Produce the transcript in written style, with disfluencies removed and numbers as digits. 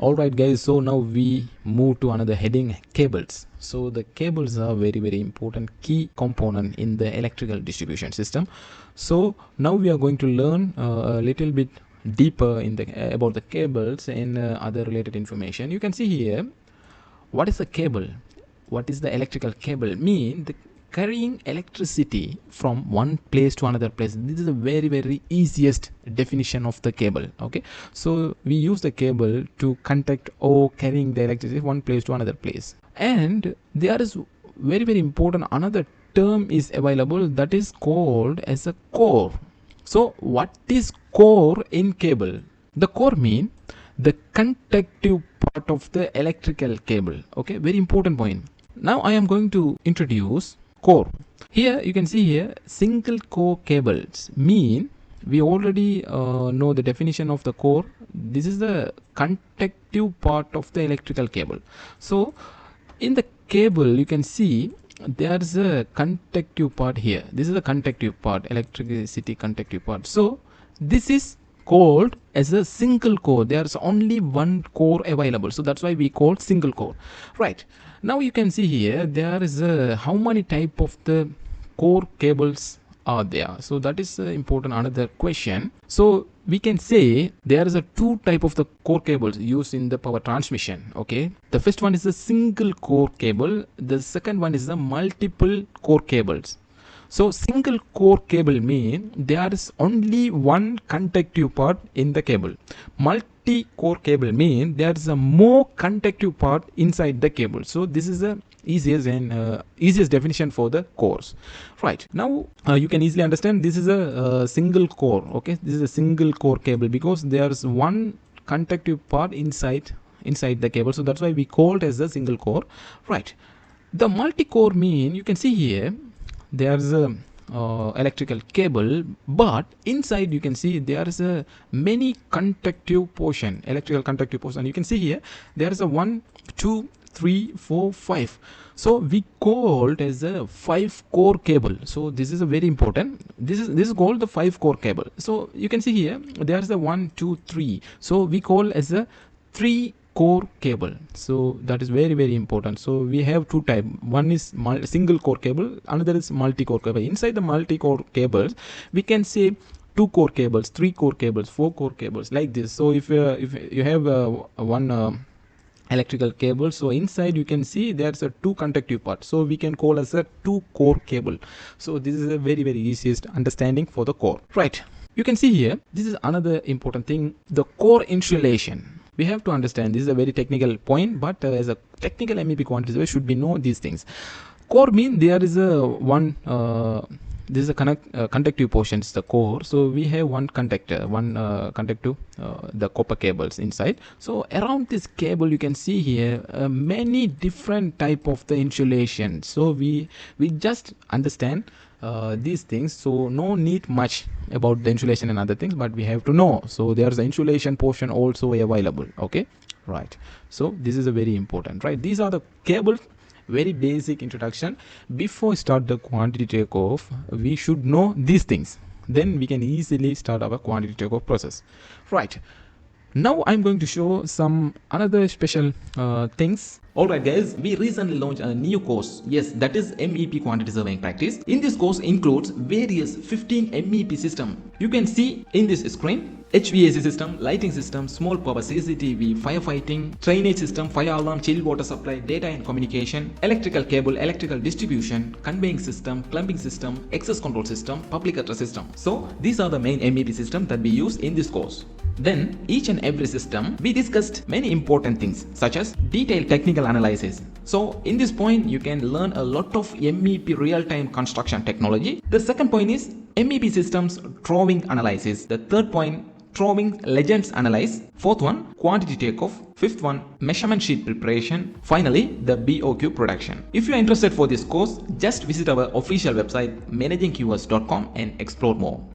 Alright guys, so now we move to another heading, cables. So the cables are very important key component in the electrical distribution system. So now we are going to learn a little bit deeper in the about the cables and other related information. You can see here, what is a cable? What is the electrical cable? Mean the carrying electricity from one place to another place. This is a very easiest definition of the cable. Okay, so we use the cable to conduct or carrying the electricity one place to another place. And there is very important another term is available, that is called as a core. So what is core in cable? The core mean the conductive part of the electrical cable. Okay, very important point. Now I am going to introduce core. Here you can see here single core cables mean we already know the definition of the core. This is the conductive part of the electrical cable. So in the cable you can see there is a conductive part here. This is the conductive part, electricity conductive part. So this is called as a single core. There's only one core available, so that's why we call single core. Right, now you can see here there is a how many type of the core cables are there. So that is important another question. So we can say there is a two type of the core cables used in the power transmission. Okay, the first one is a single core cable, the second one is the multiple core cables. So single core cable mean there is only one conductive part in the cable. Multi-core cable mean there is a more conductive part inside the cable. So this is the easiest definition for the cores. Right, now you can easily understand this is a single core. Okay, this is a single core cable because there is one conductive part inside the cable, so that's why we call it as a single core. Right, the multi-core mean you can see here there's a electrical cable, but inside you can see there is a many conductive portion, electrical conductive portion. You can see here there is a 1 2 3 4 5, so we called as a 5-core cable. So this is a very important, this is called the 5-core cable. So you can see here there is a 1 2 3, so we call as a 3-core cable. So that is very important. So we have two type, one is single core cable, another is multi-core cable. Inside the multi-core cables we can say 2-core cables, 3-core cables, 4-core cables, like this. So if you have one electrical cable, so inside you can see there's a two conductive part, so we can call as a 2-core cable. So this is a very easiest understanding for the core. Right, you can see here this is another important thing, the core insulation. We have to understand, this is a very technical point, but as a technical MEP quantity should be know these things. Core mean there is a one this is a conductive portion, is the core. So we have one conductor, one conductive the copper cables inside. So around this cable you can see here many different type of the insulation. So we just understand these things, so no need much about the insulation and other things, but we have to know. So there's the insulation portion also available. Okay, right, so this is a very important. Right, these are the cables, very basic introduction. Before start the quantity takeoff we should know these things, then we can easily start our quantity takeoff process. Right, now I'm going to show some another special things. Alright guys, we recently launched a new course. Yes, that is MEP quantity surveying practice. In this course includes various 15 MEP system. You can see in this screen HVAC system, lighting system, small power CCTV, firefighting, drainage system, fire alarm, chilled water supply, data and communication, electrical cable, electrical distribution, conveying system, plumbing system, access control system, public address system. So these are the main MEP system that we use in this course. Then each and every system we discussed many important things such as detailed technical analysis. So in this point you can learn a lot of MEP real-time construction technology. The second point is MEP systems drawing analysis. The third point, drawing legends analyze. Fourth one, quantity takeoff. Fifth one, measurement sheet preparation. Finally, the BOQ production. If you are interested for this course, just visit our official website managingqs.com and explore more.